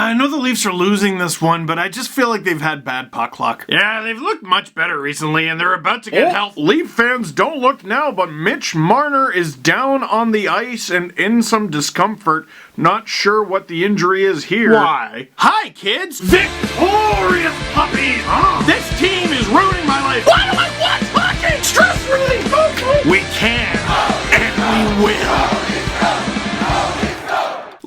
I know the Leafs are losing this one, but I just feel like they've had bad puck luck. Yeah, they've looked much better recently, and they're about to get healthy. Leaf fans, don't look now, but Mitch Marner is down on the ice and in some discomfort. Not sure what the injury is here. Why? Hi, kids! Victorious puppies! This team is ruining my life! Why do I watch hockey? Stress relief! We can, and we will.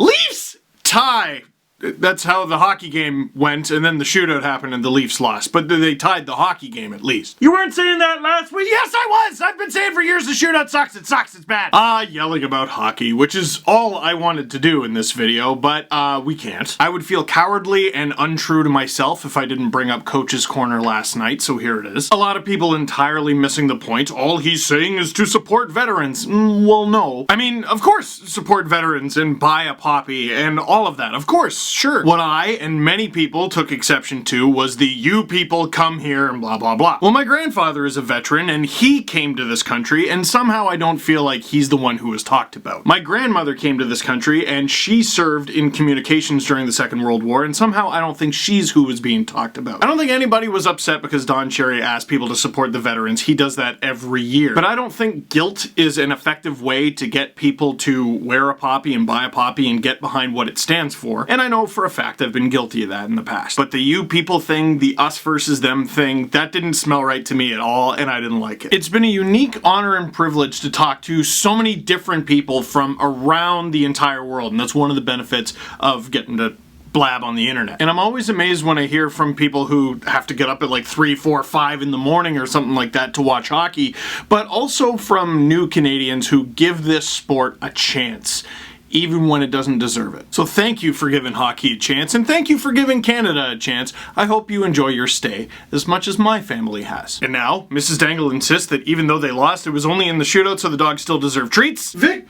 Leafs tie. That's how the hockey game went, and then the shootout happened and the Leafs lost. But they tied the hockey game at least. You weren't saying that last week? Yes, I was! I've been saying for years the shootout sucks, it's bad. Yelling about hockey, which is all I wanted to do in this video, but we can't. I would feel cowardly and untrue to myself if I didn't bring up Coach's Corner last night, so here it is. A lot of people entirely missing the point. All he's saying is to support veterans. Well, no. I mean, of course, support veterans and buy a poppy and all of that. Of course. Sure. What I and many people took exception to was the "you people come here" and blah blah blah. Well, my grandfather is a veteran and he came to this country, and somehow I don't feel like he's the one who was talked about. My grandmother came to this country and she served in communications during the Second World War, and somehow I don't think she's who was being talked about. I don't think anybody was upset because Don Cherry asked people to support the veterans. He does that every year. But I don't think guilt is an effective way to get people to wear a poppy and buy a poppy and get behind what it stands for. And I know for a fact I've been guilty of that in the past. But the you people thing, the us versus them thing, that didn't smell right to me at all, and I didn't like it. It's been a unique honor and privilege to talk to so many different people from around the entire world, and that's one of the benefits of getting to blab on the internet. And I'm always amazed when I hear from people who have to get up at like 3, 4, 5 in the morning or something like that to watch hockey, but also from new Canadians who give this sport a chance, even when it doesn't deserve it. So thank you for giving hockey a chance, and thank you for giving Canada a chance. I hope you enjoy your stay as much as my family has. And now, Mrs. Dangle insists that even though they lost, it was only in the shootout, so the dogs still deserve treats. Vic,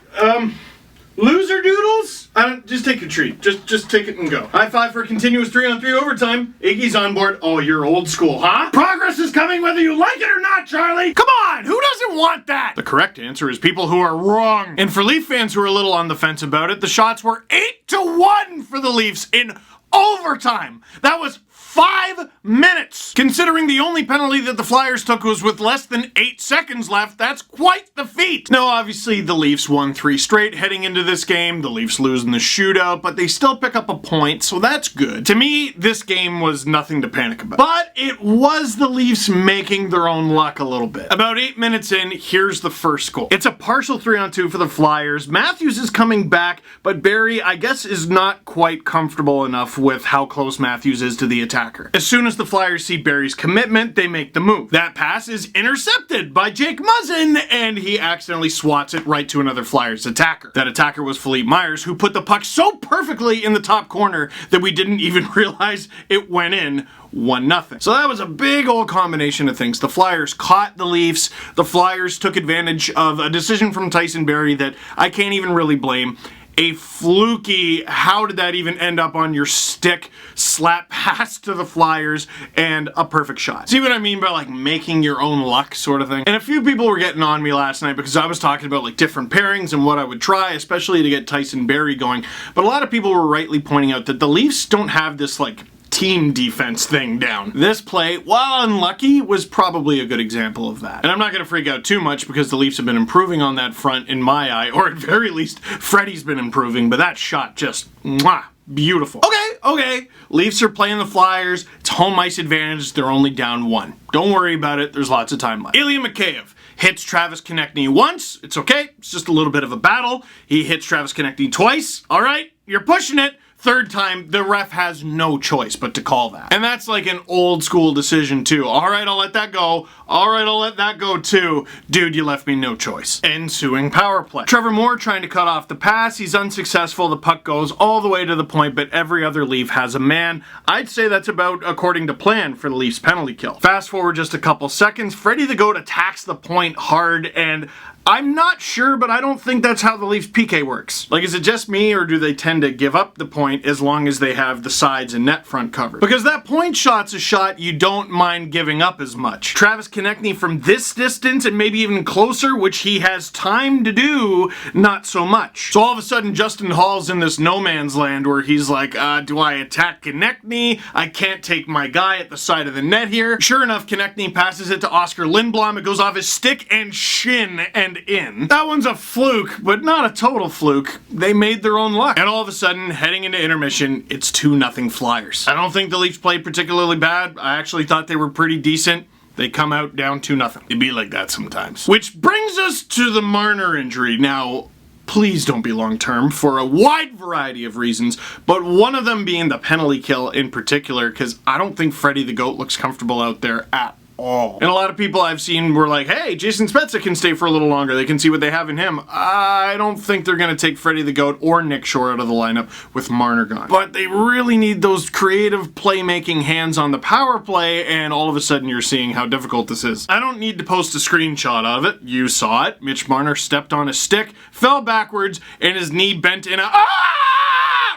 loser doodles? Just take a treat. Just take it and go. High five for continuous 3-on-3 overtime. Iggy's on board. Oh, you're old school, huh? Progress is coming whether you like it or not, Charlie. Come on, who doesn't want that? The correct answer is people who are wrong. And for Leaf fans who are a little on the fence about it, the shots were 8-1 for the Leafs in overtime. That was 5 minutes. Considering the only penalty that the Flyers took was with less than 8 seconds left, that's quite the feat. Now, obviously, the Leafs won 3 straight heading into this game. The Leafs lose in the shootout, but they still pick up a point, so that's good. To me, this game was nothing to panic about. But it was the Leafs making their own luck a little bit. About 8 minutes in, here's the first goal. It's a partial 3-on-2 for the Flyers. Matthews is coming back, but Barry, I guess, is not quite comfortable enough with how close Matthews is to the attack. As soon as the Flyers see Barry's commitment, they make the move. That pass is intercepted by Jake Muzzin, and he accidentally swats it right to another Flyers attacker. That attacker was Philippe Myers, who put the puck so perfectly in the top corner that we didn't even realize it went in. 1-0. So that was a big old combination of things. The Flyers caught the Leafs. The Flyers took advantage of a decision from Tyson Barrie that I can't even really blame. A fluky, how did that even end up on your stick, slap pass to the Flyers, and a perfect shot. See what I mean by like making your own luck sort of thing? And a few people were getting on me last night because I was talking about like different pairings and what I would try, especially to get Tyson Barrie going. But a lot of people were rightly pointing out that the Leafs don't have this like team defense thing down. This play, while unlucky, was probably a good example of that. And I'm not going to freak out too much because the Leafs have been improving on that front in my eye, or at very least, Freddie's been improving, but that shot just, mwah, beautiful. Okay, Leafs are playing the Flyers. It's home ice advantage. They're only down 1. Don't worry about it. There's lots of time left. Ilya Mikheyev hits Travis Konechny once. It's okay. It's just a little bit of a battle. He hits Travis Konechny twice. All right, you're pushing it. Third time, the ref has no choice but to call that. And that's like an old school decision too. All right, I'll let that go. All right, I'll let that go too. Dude, you left me no choice. Ensuing power play. Trevor Moore trying to cut off the pass. He's unsuccessful. The puck goes all the way to the point, but every other Leaf has a man. I'd say that's about according to plan for the Leafs penalty kill. Fast forward just a couple seconds. Freddie the Goat attacks the point hard, and I'm not sure, but I don't think that's how the Leafs PK works. Like, is it just me, or do they tend to give up the point as long as they have the sides and net front covered? Because that point shot's a shot you don't mind giving up as much. Travis Konechny from this distance and maybe even closer, which he has time to do, not so much. So all of a sudden, Justin Hall's in this no man's land where he's like, do I attack Konechny? I can't take my guy at the side of the net here. Sure enough, Konechny passes it to Oscar Lindblom. It goes off his stick and shin and in. That one's a fluke, but not a total fluke. They made their own luck. And all of a sudden, heading into intermission, it's 2-0 Flyers. I don't think the Leafs played particularly bad. I actually thought they were pretty decent. They come out down 2-0. It'd be like that sometimes. Which brings us to the Marner injury. Now, please don't be long-term for a wide variety of reasons, but one of them being the penalty kill in particular, because I don't think Freddie the Goat looks comfortable out there at all. And a lot of people I've seen were like, hey, Jason Spezza can stay for a little longer. They can see what they have in him. I don't think they're going to take Freddie the Goat or Nick Shore out of the lineup with Marner gone. But they really need those creative playmaking hands on the power play, and all of a sudden you're seeing how difficult this is. I don't need to post a screenshot of it. You saw it. Mitch Marner stepped on a stick, fell backwards, and his knee bent in a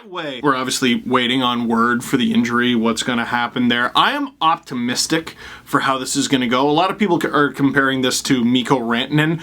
way. We're obviously waiting on word for the injury, what's going to happen there. I am optimistic for how this is going to go. A lot of people are comparing this to Mikko Rantanen.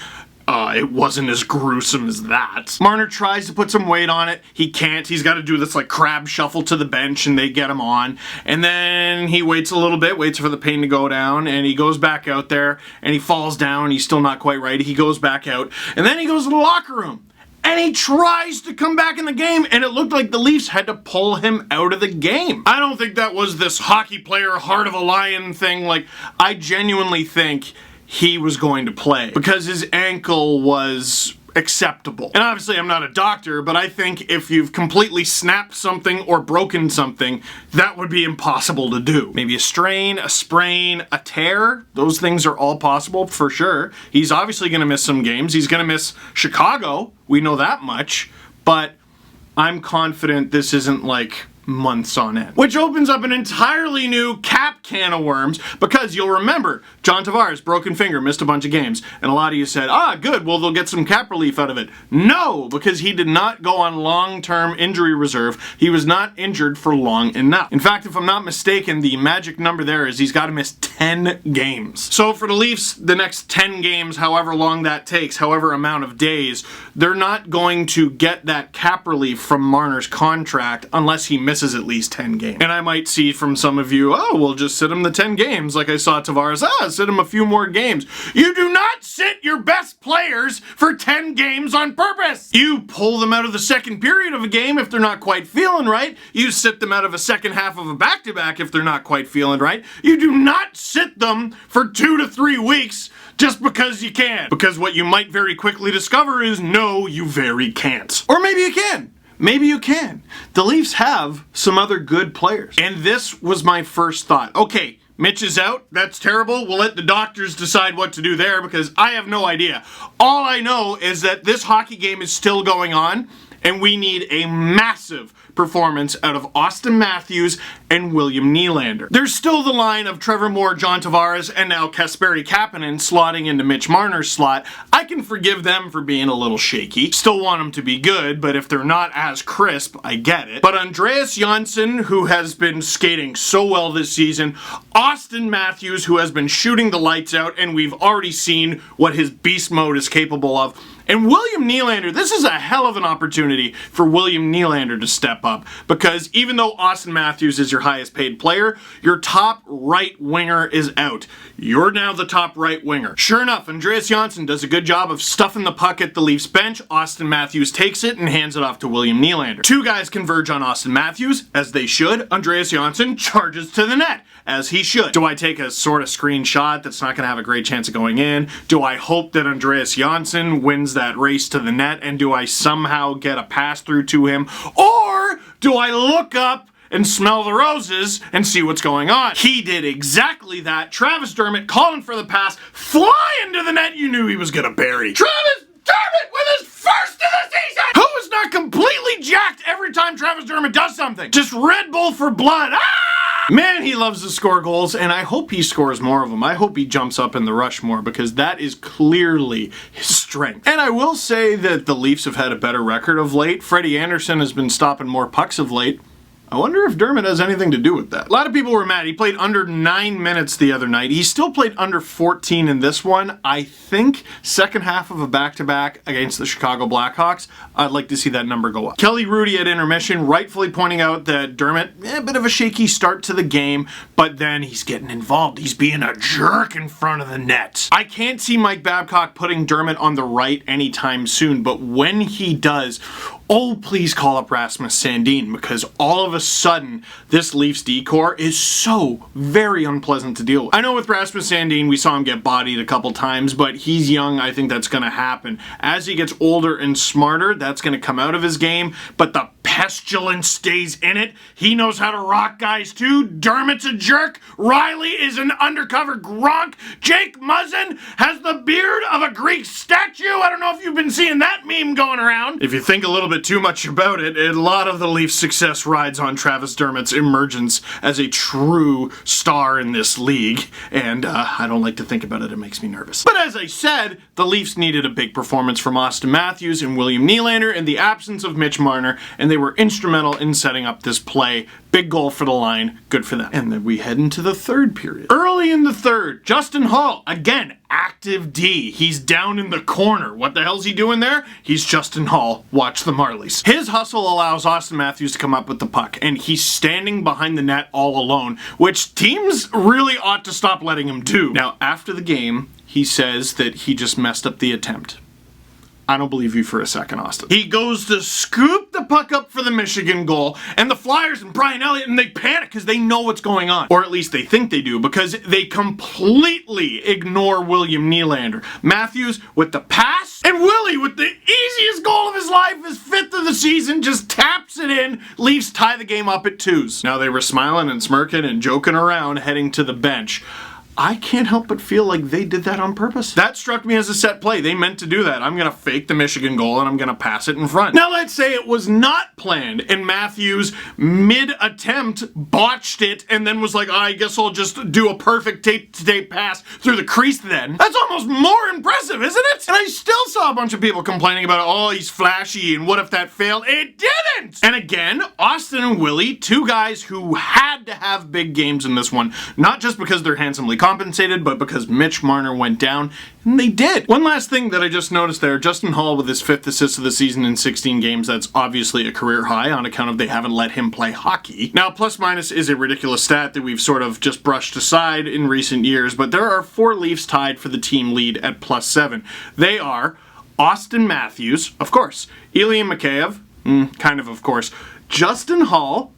It wasn't as gruesome as that. Marner tries to put some weight on it. He can't. He's got to do this like crab shuffle to the bench and they get him on. And then he waits a little bit, waits for the pain to go down, and he goes back out there and he falls down. He's still not quite right. He goes back out and then he goes to the locker room. And he tries to come back in the game, and it looked like the Leafs had to pull him out of the game. I don't think that was this hockey player, heart of a lion thing. Like, I genuinely think he was going to play because his ankle was acceptable. And obviously I'm not a doctor, but I think if you've completely snapped something or broken something, that would be impossible to do. Maybe a strain, a sprain, a tear. Those things are all possible for sure. He's obviously going to miss some games. He's going to miss Chicago. We know that much. But I'm confident this isn't like months on end. Which opens up an entirely new cap can of worms, because you'll remember, John Tavares, broken finger, missed a bunch of games, and a lot of you said, good, well they'll get some cap relief out of it. No, because he did not go on long-term injury reserve. He was not injured for long enough. In fact, if I'm not mistaken, the magic number there is he's got to miss 10 games. So for the Leafs, the next 10 games, however long that takes, however amount of days, they're not going to get that cap relief from Marner's contract unless he misses at least 10 games. And I might see from some of you, we'll just sit him the 10 games, like I saw Tavares, sit him a few more games. You do not sit your best players for 10 games on purpose! You pull them out of the second period of a game if they're not quite feeling right. You sit them out of a second half of a back-to-back if they're not quite feeling right. You do not sit them for 2 to 3 weeks just because you can. Because what you might very quickly discover is, no, you very can't. Or maybe you can. Maybe you can. The Leafs have some other good players. And this was my first thought. Okay, Mitch is out. That's terrible. We'll let the doctors decide what to do there because I have no idea. All I know is that this hockey game is still going on and we need a massive performance out of Austin Matthews and William Nylander. There's still the line of Trevor Moore, John Tavares, and now Kasperi Kapanen slotting into Mitch Marner's slot. I can forgive them for being a little shaky. Still want them to be good, but if they're not as crisp, I get it. But Andreas Johnsson, who has been skating so well this season, Austin Matthews, who has been shooting the lights out, and we've already seen what his beast mode is capable of, and William Nylander, this is a hell of an opportunity for William Nylander to step up, because even though Austin Matthews is your highest paid player, your top right winger is out. You're now the top right winger. Sure enough, Andreas Johnsson does a good job of stuffing the puck at the Leafs bench. Austin Matthews takes it and hands it off to William Nylander. Two guys converge on Austin Matthews, as they should. Andreas Johnsson charges to the net, as he should. Do I take a sort of screenshot that's not going to have a great chance of going in? Do I hope that Andreas Johnsson wins that race to the net, and do I somehow get a pass through to him? Or do I look up and smell the roses and see what's going on? He did exactly that. Travis Dermott calling for the pass, flying to the net. You knew he was going to bury. Travis Dermott with his first of the season! Who is not completely jacked every time Travis Dermott does something? Just Red Bull for blood. Man, he loves to score goals, and I hope he scores more of them. I hope he jumps up in the rush more, because that is clearly his strength. And I will say that the Leafs have had a better record of late. Freddie Anderson has been stopping more pucks of late. I wonder if Dermott has anything to do with that. A lot of people were mad. He played under 9 minutes the other night. He still played under 14 in this one. I think second half of a back-to-back against the Chicago Blackhawks, I'd like to see that number go up. Kelly Rudy at intermission rightfully pointing out that Dermott, a bit of a shaky start to the game, but then he's getting involved. He's being a jerk in front of the net. I can't see Mike Babcock putting Dermott on the right anytime soon, but when he does, oh, please call up Rasmus Sandin, because all of a sudden, this Leafs D-core is so very unpleasant to deal with. I know with Rasmus Sandin, we saw him get bodied a couple times, but he's young. I think that's going to happen. As he gets older and smarter, that's going to come out of his game, but the pestilence stays in it. He knows how to rock guys too. Dermott's a jerk. Riley is an undercover Gronk. Jake Muzzin has the beard of a Greek statue. I don't know if you've been seeing that meme going around. If you think a little bit too much about it, a lot of the Leafs' success rides on Travis Dermott's emergence as a true star in this league, and I don't like to think about it. It makes me nervous. But as I said, the Leafs needed a big performance from Austin Matthews and William Nylander in the absence of Mitch Marner, and they were instrumental in setting up this play. Big goal for the line. Good for them. And then we head into the third period. Early in the third, Justin Hall, again, active D. He's down in the corner. What the hell's he doing there? He's Justin Hall. Watch the Marlies. His hustle allows Austin Matthews to come up with the puck, and he's standing behind the net all alone, which teams really ought to stop letting him do. Now, after the game, he says that he just messed up the attempt. I don't believe you for a second, Austin. He goes to scoop the puck up for the Michigan goal, and the Flyers and Brian Elliott, and they panic because they know what's going on. Or at least they think they do, because they completely ignore William Nylander. Matthews with the pass, and Willie with the easiest goal of his life, his 5th of the season, just taps it in. Leafs tie the game up at 2s. Now they were smiling and smirking and joking around heading to the bench. I can't help but feel like they did that on purpose. That struck me as a set play. They meant to do that. I'm going to fake the Michigan goal and I'm going to pass it in front. Now let's say it was not planned and Matthews, mid-attempt, botched it and then was like, I guess I'll just do a perfect tape-to-tape pass through the crease then. That's almost more impressive, isn't it? And I still saw a bunch of people complaining about, oh, he's flashy and what if that failed? It didn't! And again, Austin and Willie, two guys who had to have big games in this one, not just because they're handsomely compensated, but because Mitch Marner went down, and they did. One last thing that I just noticed there, Justin Hall with his 5th assist of the season in 16 games, that's obviously a career high on account of they haven't let him play hockey. Now, plus minus is a ridiculous stat that we've sort of just brushed aside in recent years, but there are 4 Leafs tied for the team lead at +7. They are Austin Matthews, of course, Ilya Mikheyev, kind of course, Justin Hall,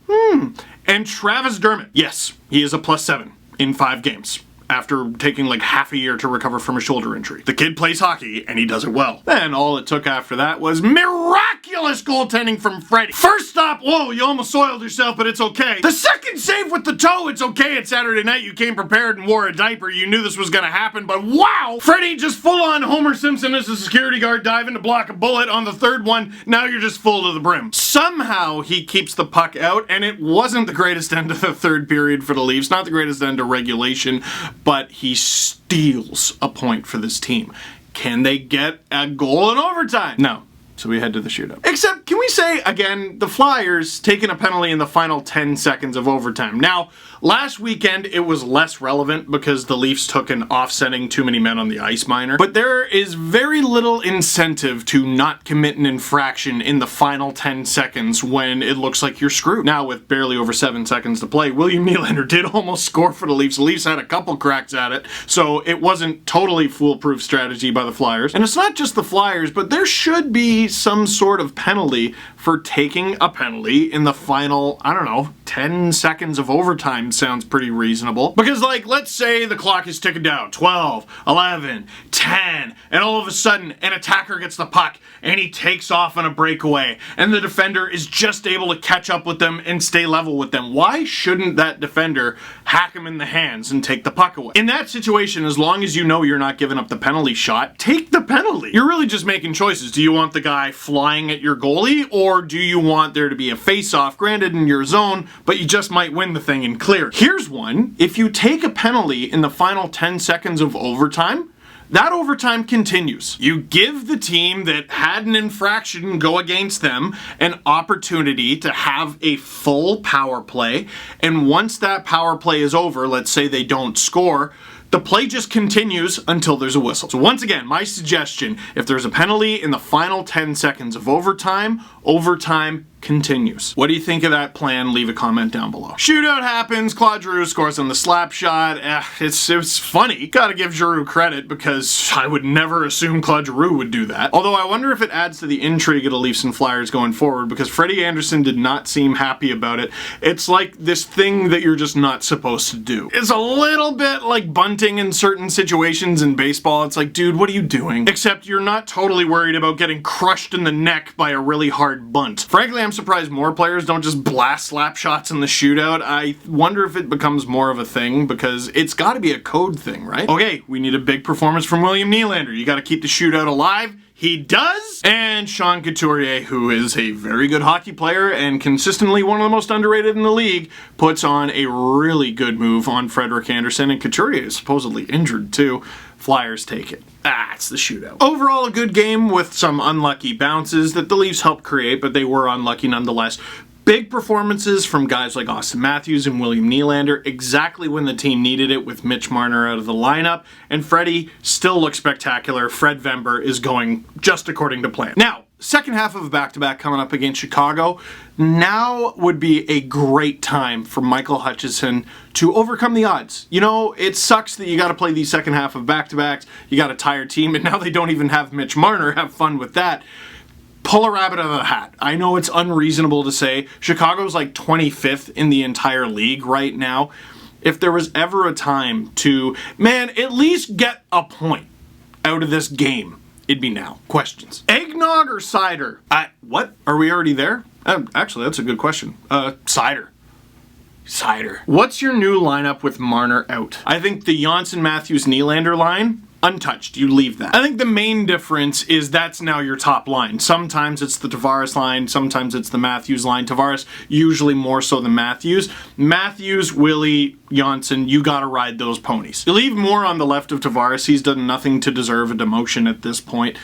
and Travis Dermott. Yes, he is a +7 in 5 games. After taking like half a year to recover from a shoulder injury. The kid plays hockey, and he does it well. Then all it took after that was miraculous goaltending from Freddie. First stop, whoa, you almost soiled yourself, but it's okay. The second save with the toe, it's okay. It's Saturday night, you came prepared and wore a diaper. You knew this was gonna happen, but wow! Freddie just full-on Homer Simpson as a security guard diving to block a bullet on the third one. Now you're just full to the brim. Somehow he keeps the puck out, and it wasn't the greatest end of the third period for the Leafs, not the greatest end of regulation, but he steals a point for this team. Can they get a goal in overtime? No. So we head to the shootout. Except, can we say, again, the Flyers taking a penalty in the final 10 seconds of overtime. Now, last weekend it was less relevant because the Leafs took an offsetting too many men on the ice minor, but there is very little incentive to not commit an infraction in the final 10 seconds when it looks like you're screwed. Now, with barely over 7 seconds to play, William Nylander did almost score for the Leafs. The Leafs had a couple cracks at it, so it wasn't totally foolproof strategy by the Flyers. And it's not just the Flyers, but there should be some sort of penalty for taking a penalty in the final, I don't know, 10 seconds of overtime sounds pretty reasonable. Because, like, let's say the clock is ticking down, 12, 11, 10, and all of a sudden an attacker gets the puck and he takes off on a breakaway and the defender is just able to catch up with them and stay level with them. Why shouldn't that defender hack him in the hands and take the puck away? In that situation, as long as you know you're not giving up the penalty shot, take the penalty. You're really just making choices. Do you want the guy guy flying at your goalie, or do you want there to be a face-off, granted in your zone, but you just might win the thing and clear? Here's one. If you take a penalty in the final 10 seconds of overtime, that overtime continues. You give the team that had an infraction go against them an opportunity to have a full power play, and once that power play is over, let's say they don't score, the play just continues until there's a whistle. So once again, my suggestion, if there's a penalty in the final 10 seconds of overtime, overtime continues. What do you think of that plan? Leave a comment down below. Shootout happens, Claude Giroux scores on the slap shot. It's funny. Gotta give Giroux credit because I would never assume Claude Giroux would do that. Although I wonder if it adds to the intrigue of the Leafs and Flyers going forward because Freddie Anderson did not seem happy about it. It's like this thing that you're just not supposed to do. It's a little bit like bunting in certain situations in baseball. It's like, dude, what are you doing? Except you're not totally worried about getting crushed in the neck by a really hard bunt. Frankly, I'm surprised more players don't just blast slap shots in the shootout. I wonder if it becomes more of a thing because it's got to be a code thing, right? Okay, we need a big performance from William Nylander. You got to keep the shootout alive. He does! And Sean Couturier, who is a very good hockey player and consistently one of the most underrated in the league, puts on a really good move on Frederik Andersen, and Couturier is supposedly injured too. Flyers take it. It's the shootout. Overall, a good game with some unlucky bounces that the Leafs helped create, but they were unlucky nonetheless. Big performances from guys like Austin Matthews and William Nylander exactly when the team needed it with Mitch Marner out of the lineup, and Freddie still looks spectacular. Fred Vember is going just according to plan. Now, second half of a back-to-back coming up against Chicago. Now would be a great time for Michael Hutchinson to overcome the odds. You know, it sucks that you got to play the second half of back-to-backs. You got a tired team, and now they don't even have Mitch Marner. Have fun with that. Pull a rabbit out of the hat. I know it's unreasonable to say. Chicago's like 25th in the entire league right now. If there was ever a time to, man, at least get a point out of this game, it'd be now. Questions. Eggnog or cider? What? Are we already there? Actually, that's a good question. Cider. Cider. What's your new lineup with Marner out? I think the Johnson-Matthews-Nylander line, untouched. You leave that. I think the main difference is that's now your top line. Sometimes it's the Tavares line, sometimes it's the Matthews line. Tavares usually more so than Matthews. Matthews, Willie, Johnson, you gotta ride those ponies. You leave more on the left of Tavares. He's done nothing to deserve a demotion at this point.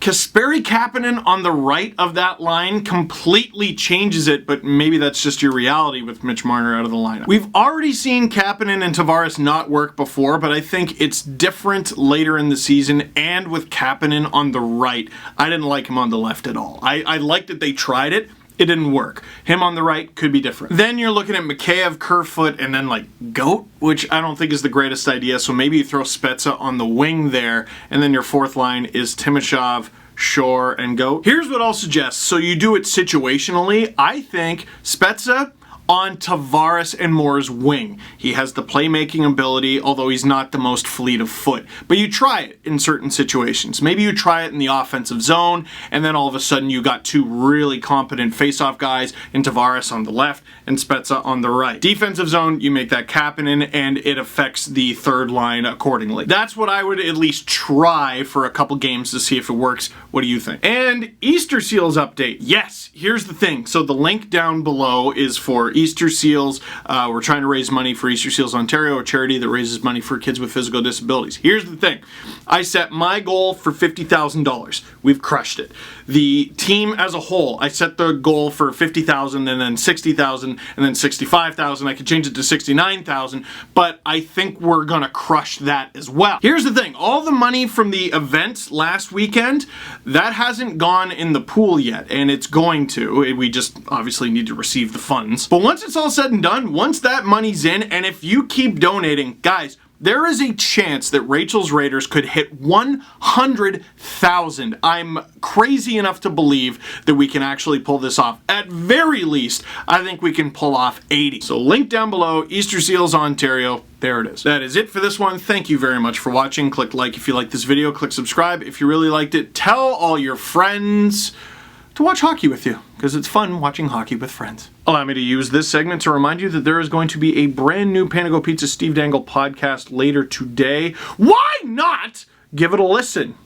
Kasperi Kapanen on the right of that line completely changes it, but maybe that's just your reality with Mitch Marner out of the lineup. We've already seen Kapanen and Tavares not work before, but I think it's different later in the season, and with Kapanen on the right. I didn't like him on the left at all. I liked that they tried it. It didn't work. Him on the right could be different. Then you're looking at Mikheyev, Kerfoot, and then like Goat, which I don't think is the greatest idea. So maybe you throw Spezza on the wing there, and then your fourth line is Timashov, Shore, and Goat. Here's what I'll suggest. So you do it situationally. I think Spezza on Tavares and Moore's wing. He has the playmaking ability, although he's not the most fleet of foot. But you try it in certain situations. Maybe you try it in the offensive zone, and then all of a sudden you got two really competent face-off guys in Tavares on the left and Spezza on the right. Defensive zone, you make that Kapanen, and it affects the third line accordingly. That's what I would at least try for a couple games to see if it works. What do you think? And Easter Seals update. Yes, here's the thing. So the link down below is for Easter Seals. We're trying to raise money for Easter Seals Ontario, a charity that raises money for kids with physical disabilities. Here's the thing. I set my goal for $50,000. We've crushed it. The team as a whole, I set the goal for $50,000 and then $60,000 and then $65,000. I could change it to $69,000, but I think we're gonna crush that as well. Here's the thing. All the money from the event last weekend, that hasn't gone in the pool yet, and it's going to. We just obviously need to receive the funds. But once it's all said and done, once that money's in, and if you keep donating, guys, there is a chance that Rachel's Raiders could hit 100,000. I'm crazy enough to believe that we can actually pull this off. At very least, I think we can pull off 80. So link down below, Easter Seals Ontario. There it is. That is it for this one. Thank you very much for watching. Click like if you liked this video. Click subscribe if you really liked it. Tell all your friends to watch hockey with you, because it's fun watching hockey with friends. Allow me to use this segment to remind you that there is going to be a brand new Panago Pizza Steve Dangle podcast later today. Why not give it a listen?